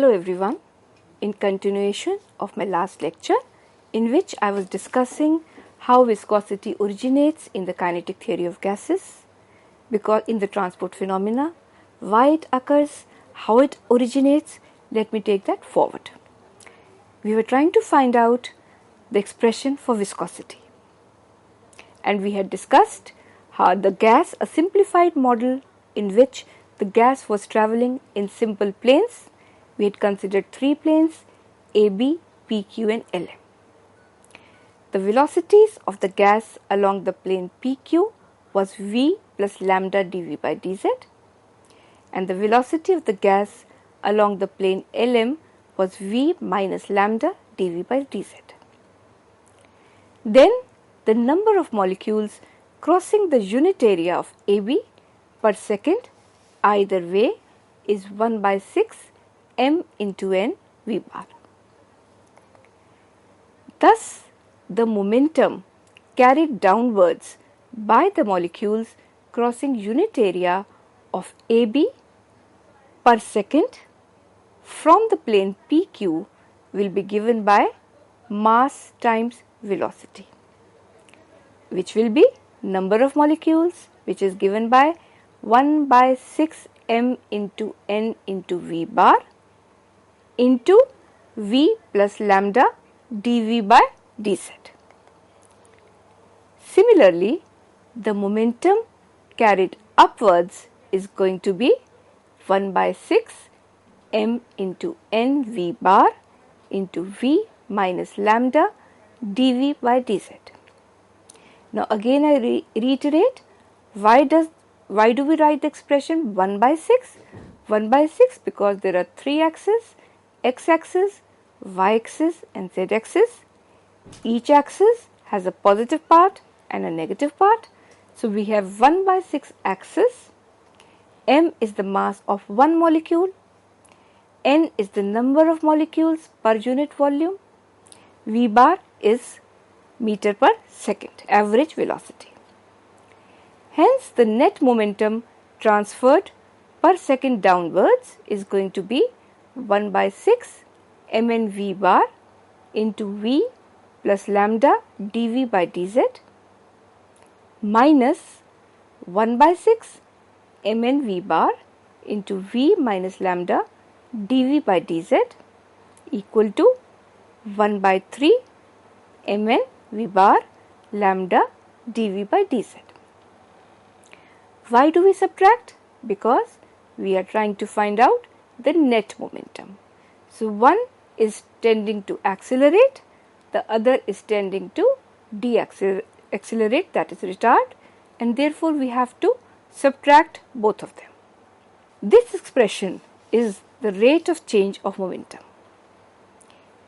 Hello everyone. In continuation of my last lecture, in which I was discussing how viscosity originates in the kinetic theory of gases, because in the transport phenomena, why it occurs, how it originates, let me take that forward. We were trying to find out the expression for viscosity, and we had discussed how the gas, a simplified model in which the gas was travelling in simple planes. We had considered three planes AB, PQ and LM. The velocities of the gas along the plane PQ was V plus lambda dV by dz, and the velocity of the gas along the plane LM was V minus lambda dV by dz. Then the number of molecules crossing the unit area of AB per second either way is 1 by 6 m into n v bar. Thus, the momentum carried downwards by the molecules crossing unit area of AB per second from the plane PQ will be given by mass times velocity, which will be number of molecules, which is given by 1 by 6 m into n into v bar into v plus lambda dV by dz. Similarly, the momentum carried upwards is going to be 1 by 6 m into n v bar into v minus lambda dV by dz. Now again I reiterate, why do we write the expression 1 by 6? 1 by 6 because there are three axes, x-axis, y-axis and z-axis. Each axis has a positive part and a negative part. So we have 1 by 6 axis. M is the mass of one molecule. N is the number of molecules per unit volume. V bar is meter per second, average velocity. Hence, the net momentum transferred per second downwards is going to be 1 by 6 mn v bar into v plus lambda dV by dz minus 1 by 6 mn v bar into v minus lambda dV by dz equal to 1 by 3 mn v bar lambda dV by dz. Why do we subtract? Because we are trying to find out the net momentum. So one is tending to accelerate, the other is tending to deaccelerate, that is retard, and therefore we have to subtract both of them. This expression is the rate of change of momentum.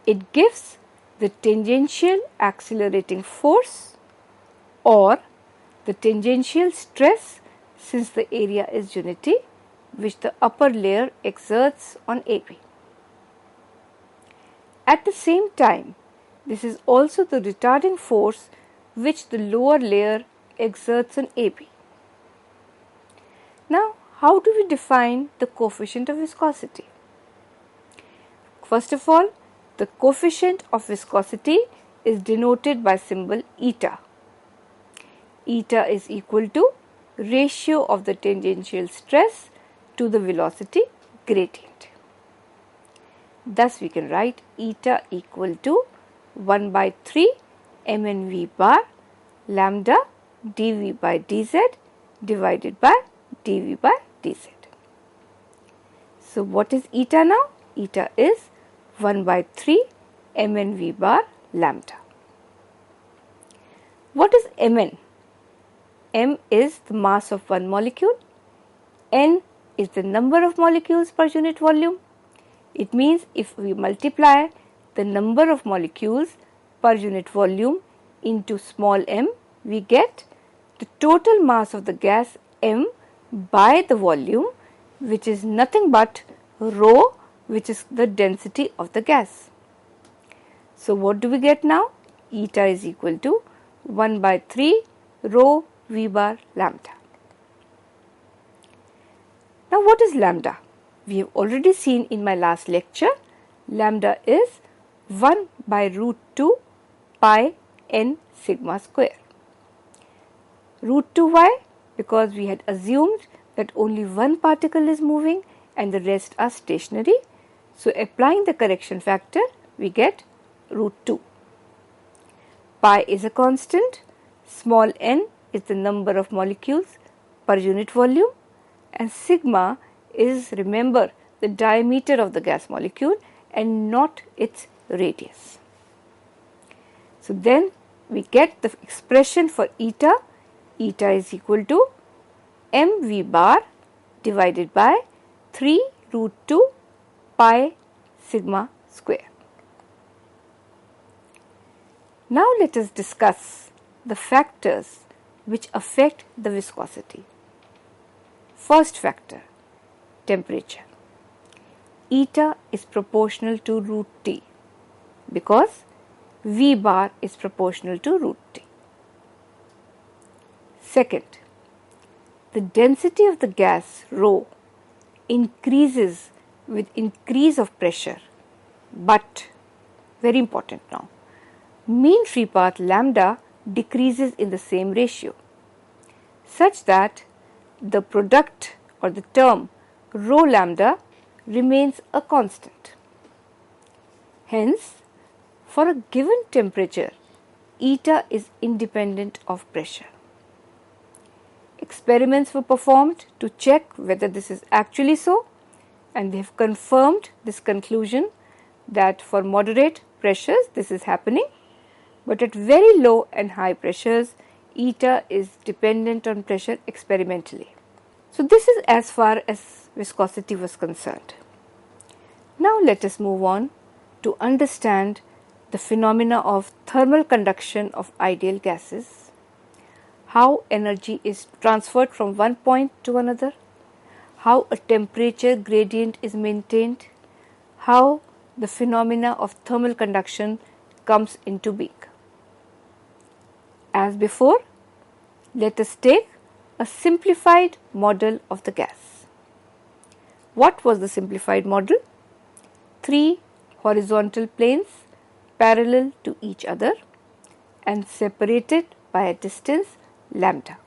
It gives the tangential accelerating force or the tangential stress, since the area is unity, which the upper layer exerts on AB. At the same time, this is also the retarding force which the lower layer exerts on AB. Now, how do we define the coefficient of viscosity? First of all, the coefficient of viscosity is denoted by symbol eta. Eta is equal to ratio of the tangential stress to the velocity gradient. Thus, we can write eta equal to 1 by 3 mn v bar lambda dV by dz divided by dV by dz. So, what is eta now? Eta is 1 by 3 mn v bar lambda. What is mn? M is the mass of one molecule. N is the number of molecules per unit volume. It means if we multiply the number of molecules per unit volume into small m, we get the total mass of the gas m by the volume, which is nothing but rho, which is the density of the gas. So, what do we get now? Eta is equal to 1 by 3 rho v bar lambda. Now, what is lambda? We have already seen in my last lecture, lambda is 1 by root 2 pi n sigma square. Root 2 why? Because we had assumed that only one particle is moving and the rest are stationary. So applying the correction factor, we get root 2. Pi is a constant, small n is the number of molecules per unit volume, and sigma is, remember, the diameter of the gas molecule and not its radius. So then we get the expression for eta. Eta is equal to mv bar divided by 3 root 2 pi sigma square. Now let us discuss the factors which affect the viscosity. First factor, temperature. Eta is proportional to root T because V bar is proportional to root T. Second, the density of the gas rho increases with increase of pressure, but very important now, mean free path lambda decreases in the same ratio such that the product or the term rho lambda remains a constant. Hence, for a given temperature, eta is independent of pressure. Experiments were performed to check whether this is actually so, and they have confirmed this conclusion that for moderate pressures this is happening, but at very low and high pressures eta is dependent on pressure experimentally. So this is as far as viscosity was concerned. Now let us move on to understand the phenomena of thermal conduction of ideal gases, how energy is transferred from one point to another, how a temperature gradient is maintained, how the phenomena of thermal conduction comes into being. As before, let us take a simplified model of the gas. What was the simplified model? 3 horizontal planes parallel to each other and separated by a distance lambda.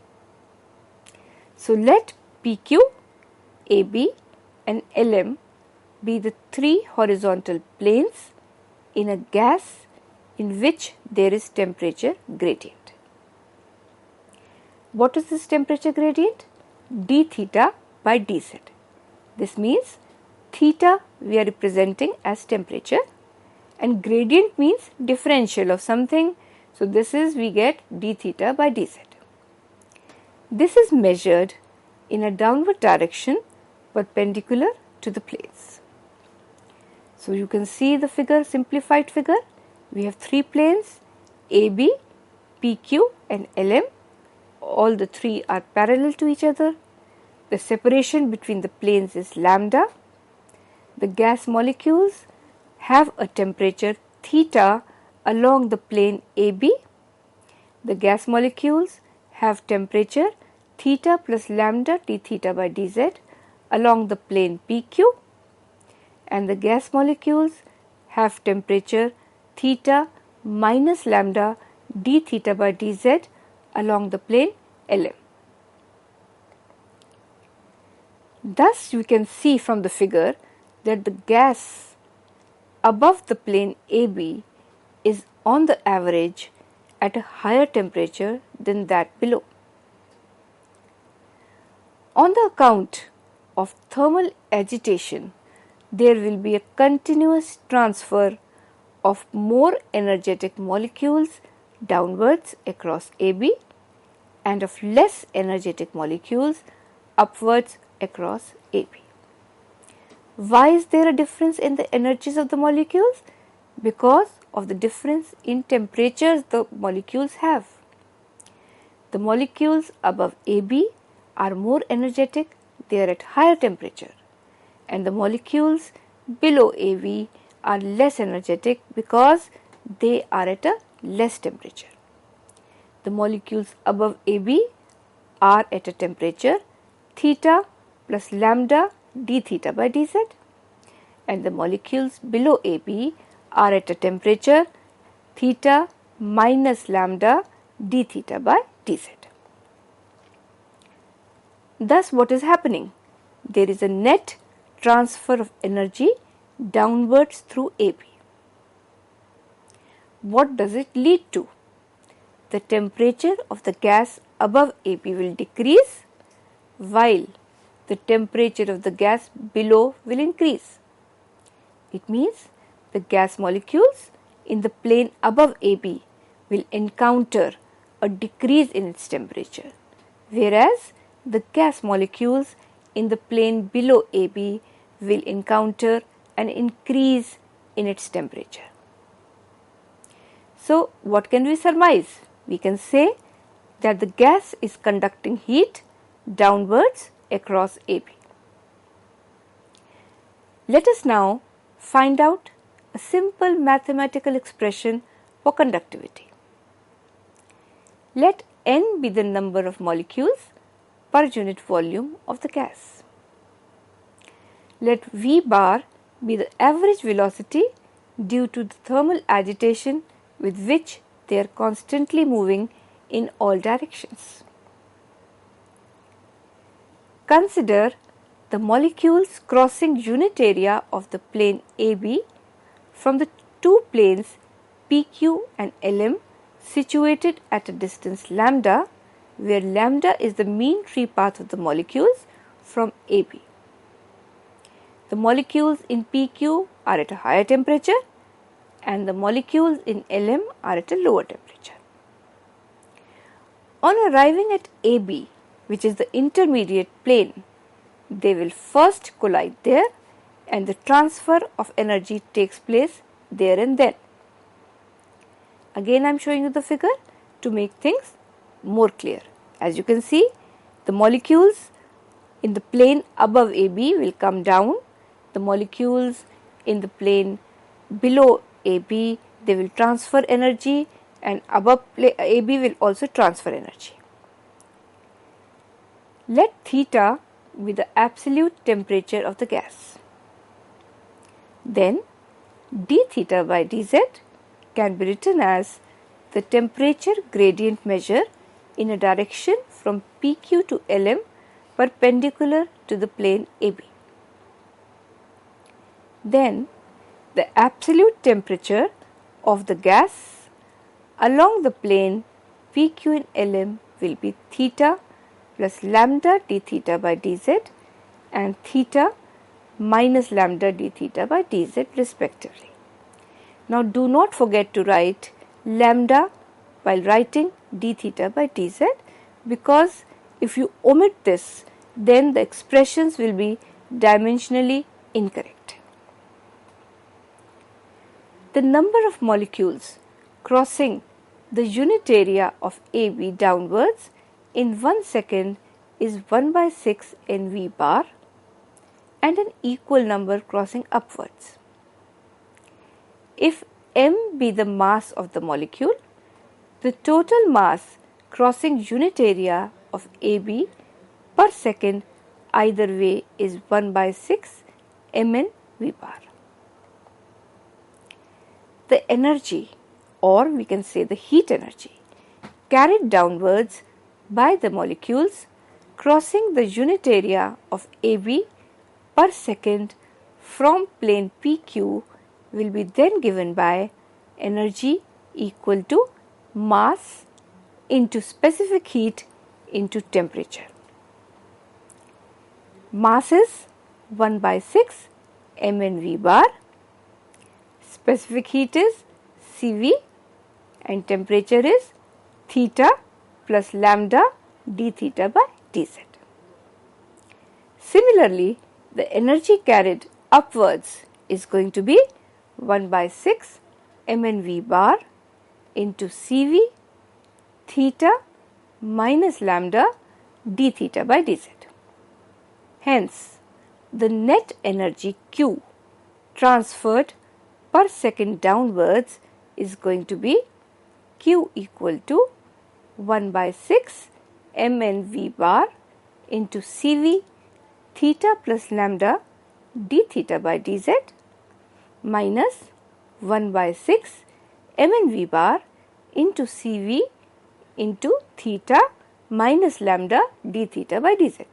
So let PQ, AB and LM be the 3 horizontal planes in a gas in which there is temperature gradient. What is this temperature gradient? d theta by dz. This means theta we are representing as temperature and gradient means differential of something. So this is, we get d theta by dz. This is measured in a downward direction perpendicular to the planes. So you can see the figure, simplified figure. We have 3 planes, AB, PQ and LM. All the 3 are parallel to each other. The separation between the planes is lambda. The gas molecules have a temperature theta along the plane AB. The gas molecules have temperature theta plus lambda d theta by dz along the plane PQ, and the gas molecules have temperature theta minus lambda d theta by dz along the plane LM. Thus, you can see from the figure that the gas above the plane AB is on the average at a higher temperature than that below. On the account of thermal agitation, there will be a continuous transfer of more energetic molecules downwards across AB and of less energetic molecules upwards across AB. Why is there a difference in the energies of the molecules? Because of the difference in temperatures the molecules have. The molecules above AB are more energetic, they are at higher temperature, and the molecules below AB are less energetic because they are at a less temperature. The molecules above AB are at a temperature theta plus lambda d theta by dz, and the molecules below AB are at a temperature theta minus lambda d theta by dz. Thus, what is happening? There is a net transfer of energy downwards through AB. What does it lead to? The temperature of the gas above AB will decrease, while the temperature of the gas below will increase. It means the gas molecules in the plane above AB will encounter a decrease in its temperature, whereas the gas molecules in the plane below AB will encounter an increase in its temperature. So, what can we surmise? We can say that the gas is conducting heat downwards across AB. Let us now find out a simple mathematical expression for conductivity. Let n be the number of molecules per unit volume of the gas. Let V bar be the average velocity due to the thermal agitation with which they are constantly moving in all directions. Consider the molecules crossing unit area of the plane AB from the two planes PQ and LM situated at a distance lambda, where lambda is the mean free path of the molecules from AB. The molecules in PQ are at a higher temperature and the molecules in LM are at a lower temperature. On arriving at AB, which is the intermediate plane, they will first collide there and the transfer of energy takes place there and then. Again, I am showing you the figure to make things more clear. As you can see, the molecules in the plane above AB will come down. The molecules in the plane below AB, they will transfer energy, and above AB will also transfer energy. Let theta be the absolute temperature of the gas. Then d theta by dz can be written as the temperature gradient measure in a direction from PQ to LM perpendicular to the plane AB. Then the absolute temperature of the gas along the plane PQ and LM will be theta plus lambda d theta by dz and theta minus lambda d theta by dz respectively. Now do not forget to write lambda while writing d theta by dz, because if you omit this, then the expressions will be dimensionally incorrect. The number of molecules crossing the unit area of AB downwards in 1 second is 1 by 6 nV bar and an equal number crossing upwards. If m be the mass of the molecule, the total mass crossing unit area of AB per second either way is 1 by 6 mn V bar. The energy, or we can say the heat energy, carried downwards by the molecules crossing the unit area of AB per second from plane PQ will be then given by energy equal to mass into specific heat into temperature. Mass is 1 by 6 mn V bar, specific heat is Cv, and temperature is theta plus lambda d theta by dz. Similarly, the energy carried upwards is going to be 1 by 6 mn V bar into Cv theta minus lambda d theta by dz. Hence, the net energy Q transferred per second downwards is going to be Q equal to 1 by 6 mn V bar into Cv theta plus lambda d theta by dz minus 1 by 6 mn v bar into Cv into theta minus lambda d theta by dz.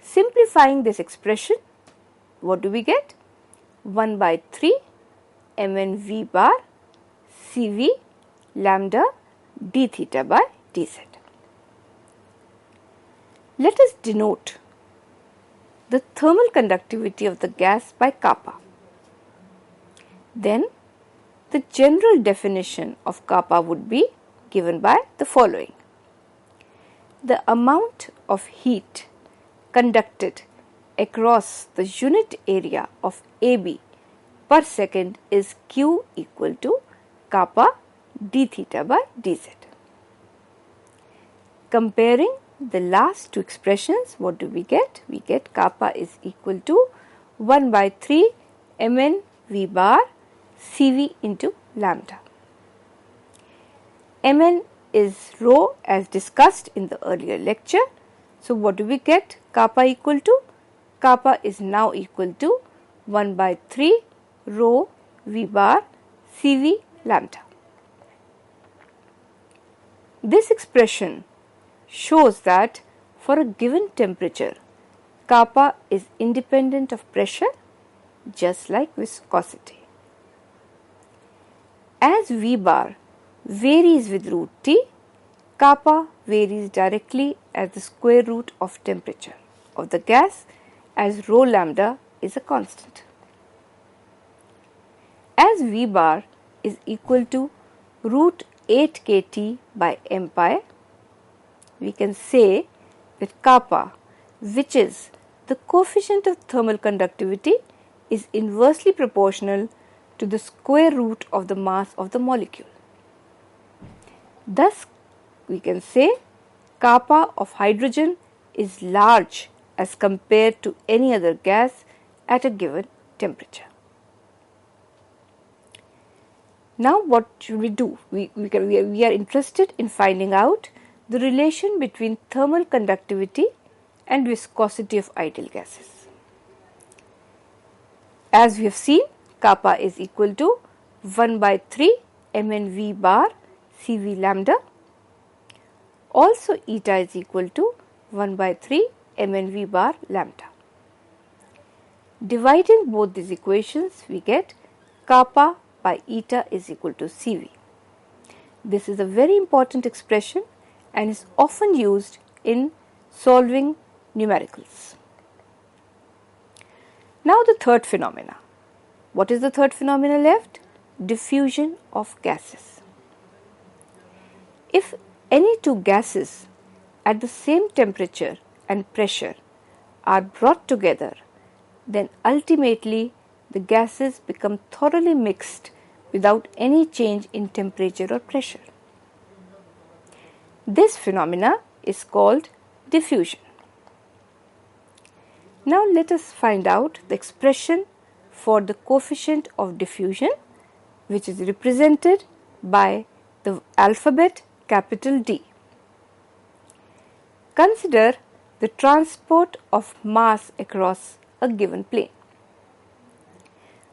Simplifying this expression, what do we get? 1 by 3 mn v bar Cv lambda d theta by dz. Let us denote the thermal conductivity of the gas by kappa. Then the general definition of kappa would be given by the following. The amount of heat conducted across the unit area of AB per second is Q equal to kappa d theta by dz. Comparing the last two expressions, what do we get? We get kappa is equal to 1 by 3 mn v bar Cv into lambda. Mn is rho as discussed in the earlier lecture. So what do we get kappa equal to? Kappa is now equal to 1 by 3 rho v bar Cv lambda. This expression shows that for a given temperature, kappa is independent of pressure, just like viscosity. As V bar varies with root T, kappa varies directly as the square root of temperature of the gas, as rho lambda is a constant. As V bar is equal to root 8 kT by m pi, we can say that kappa, which is the coefficient of thermal conductivity, is inversely proportional to the square root of the mass of the molecule. Thus, we can say kappa of hydrogen is large as compared to any other gas at a given temperature. Now, what should we do? We are interested in finding out the relation between thermal conductivity and viscosity of ideal gases. As we have seen, kappa is equal to 1 by 3 mn v bar Cv lambda. Also, eta is equal to 1 by 3 mn v bar lambda. Dividing both these equations, we get kappa by eta is equal to Cv. This is a very important expression and is often used in solving numericals. Now the third phenomena. What is the third phenomena left? Diffusion of gases. If any two gases at the same temperature and pressure are brought together, then ultimately the gases become thoroughly mixed without any change in temperature or pressure. This phenomena is called diffusion. Now let us find out the expression for the coefficient of diffusion, which is represented by the alphabet capital D. Consider the transport of mass across a given plane.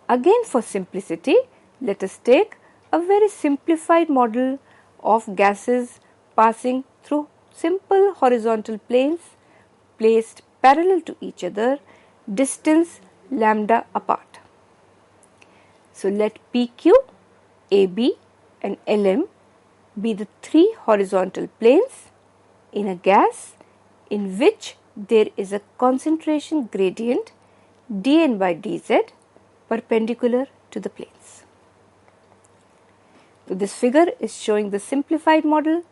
Again, for simplicity, let us take a very simplified model of gases passing through simple horizontal planes placed parallel to each other, distance lambda apart. So let PQ, AB and LM be the three horizontal planes in a gas in which there is a concentration gradient dN by dz perpendicular to the planes. So this figure is showing the simplified model.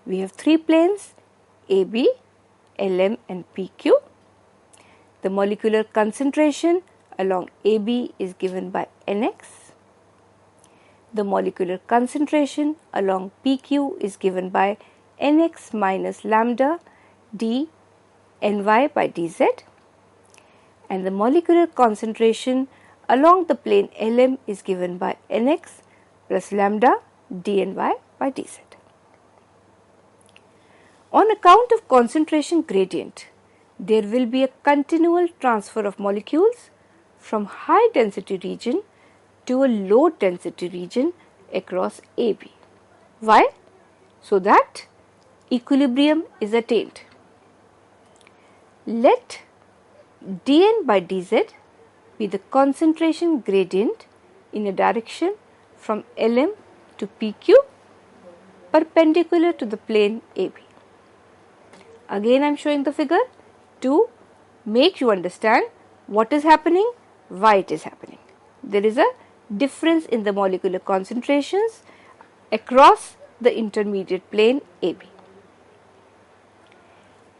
We have three planes AB, LM and PQ. The molecular concentration along AB is given by Nx. The molecular concentration along PQ is given by Nx minus lambda d Ny by dz, and the molecular concentration along the plane Lm is given by Nx plus lambda dNy by dz. On account of concentration gradient, there will be a continual transfer of molecules from high density region to a low density region across AB. Why? So that equilibrium is attained. Let dN by dz be the concentration gradient in a direction from Lm to PQ perpendicular to the plane AB. Again I am showing the figure to make you understand what is happening, why it is happening. There is a difference in the molecular concentrations across the intermediate plane AB.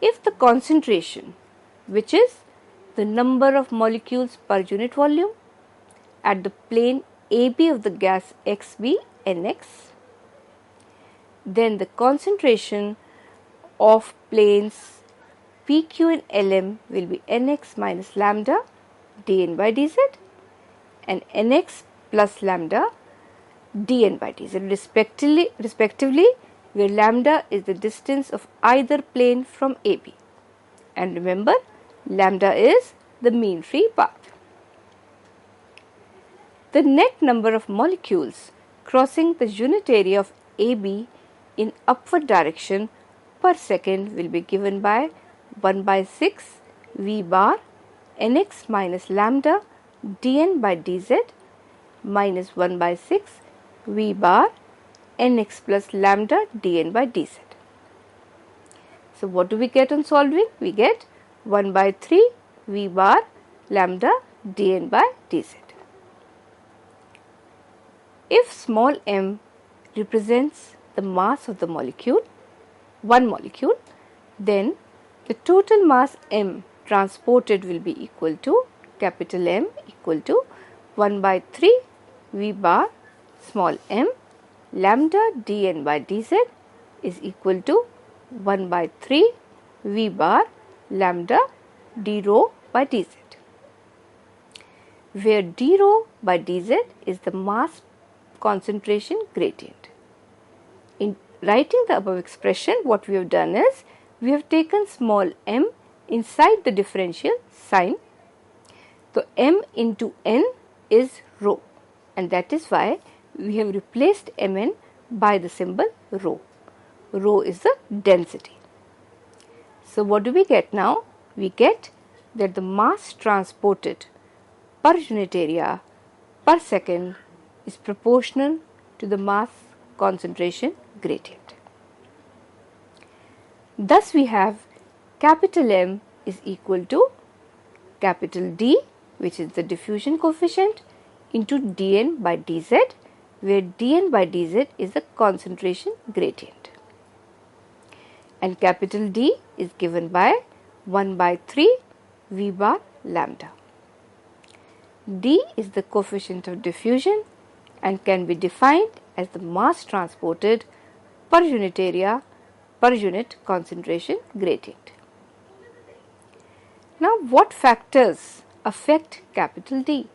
If the concentration, which is the number of molecules per unit volume at the plane AB of the gas X be Nx, then the concentration of planes PQ and Lm will be Nx minus lambda dN by dz and Nx plus lambda dN by dz respectively, where lambda is the distance of either plane from AB. And remember, lambda is the mean free path. The net number of molecules crossing the unit area of AB in upward direction per second will be given by 1 by 6 V bar Nx minus lambda dN by dz minus 1 by 6 V bar Nx plus lambda dN by dz. So what do we get on solving? We get 1 by 3 V bar lambda dN by dz. If small m represents the mass of the molecule, one molecule, then the total mass m transported will be equal to capital M equal to 1 by 3 V bar small m lambda dN by dz is equal to 1 by 3 V bar lambda d rho by dz, where d rho by dz is the mass concentration gradient. In writing the above expression, what we have done is we have taken small m inside the differential sign. So m into n is rho, and that is why we have replaced mn by the symbol rho. Rho is the density. So what do we get now? We get that the mass transported per unit area per second is proportional to the mass concentration gradient. Thus we have capital M is equal to capital D, which is the diffusion coefficient, into dN by dz, where dN by dz is the concentration gradient. And capital D is given by 1 by 3 V bar lambda. D is the coefficient of diffusion and can be defined as the mass transported per unit area per unit concentration gradient. Now what factors affect capital D?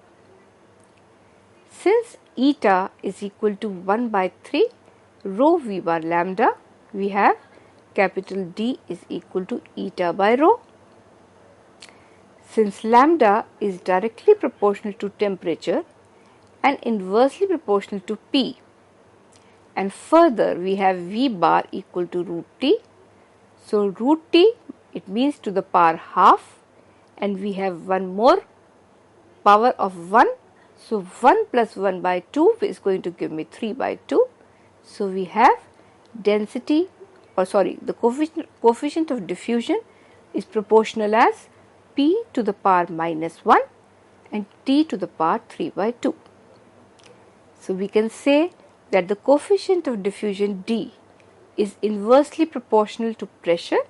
Since eta is equal to 1 by 3 rho V bar lambda, we have capital D is equal to eta by rho. Since lambda is directly proportional to temperature and inversely proportional to P, and further we have V bar equal to root T. So root T, it means to the power half, and we have one more power of 1. So 1 plus 1 by 2 is going to give me 3 by 2. So we have density, the coefficient of diffusion is proportional as P to the power minus 1 and T to the power 3 by 2. So we can say that the coefficient of diffusion D is inversely proportional to pressure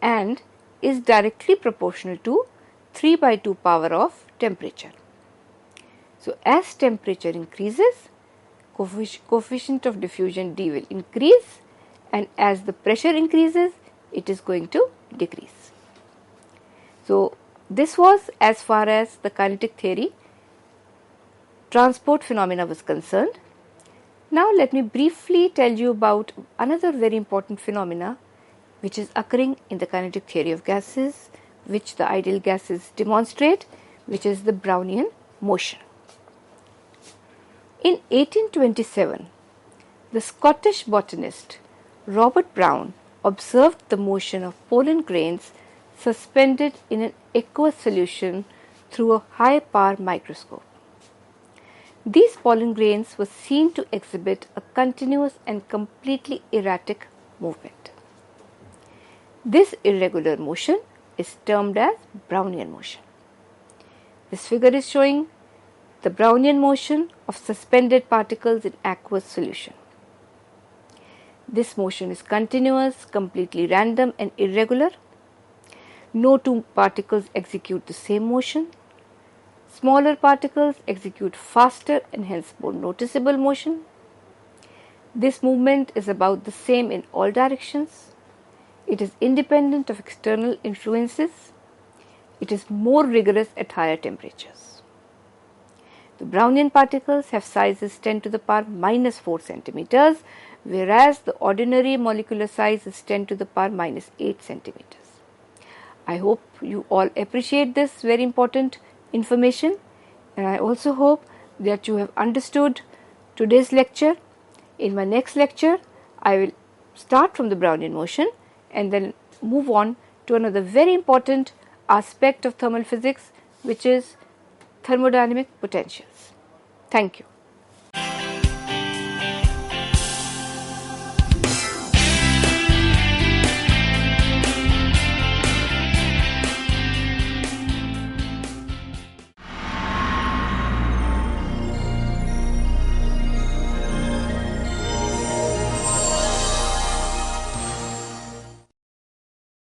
and is directly proportional to 3 by 2 power of temperature. So as temperature increases, coefficient of diffusion D will increase, and as the pressure increases, it is going to decrease. So this was as far as the kinetic theory transport phenomena was concerned. Now let me briefly tell you about another very important phenomena which is occurring in the kinetic theory of gases, which the ideal gases demonstrate, which is the Brownian motion. In 1827, the Scottish botanist Robert Brown observed the motion of pollen grains suspended in an aqueous solution through a high-power microscope. These pollen grains were seen to exhibit a continuous and completely erratic movement. This irregular motion is termed as Brownian motion. This figure is showing the Brownian motion of suspended particles in aqueous solution. This motion is continuous, completely random and irregular. No two particles execute the same motion. Smaller particles execute faster and hence more noticeable motion. This movement is about the same in all directions. It is independent of external influences. It is more rigorous at higher temperatures. The Brownian particles have sizes 10 to the power minus 4 centimeters, whereas the ordinary molecular size is 10 to the power minus 8 centimeters. I hope you all appreciate this very important information, and I also hope that you have understood today's lecture. In my next lecture, I will start from the Brownian motion and then move on to another very important aspect of thermal physics, which is thermodynamic potentials. Thank you.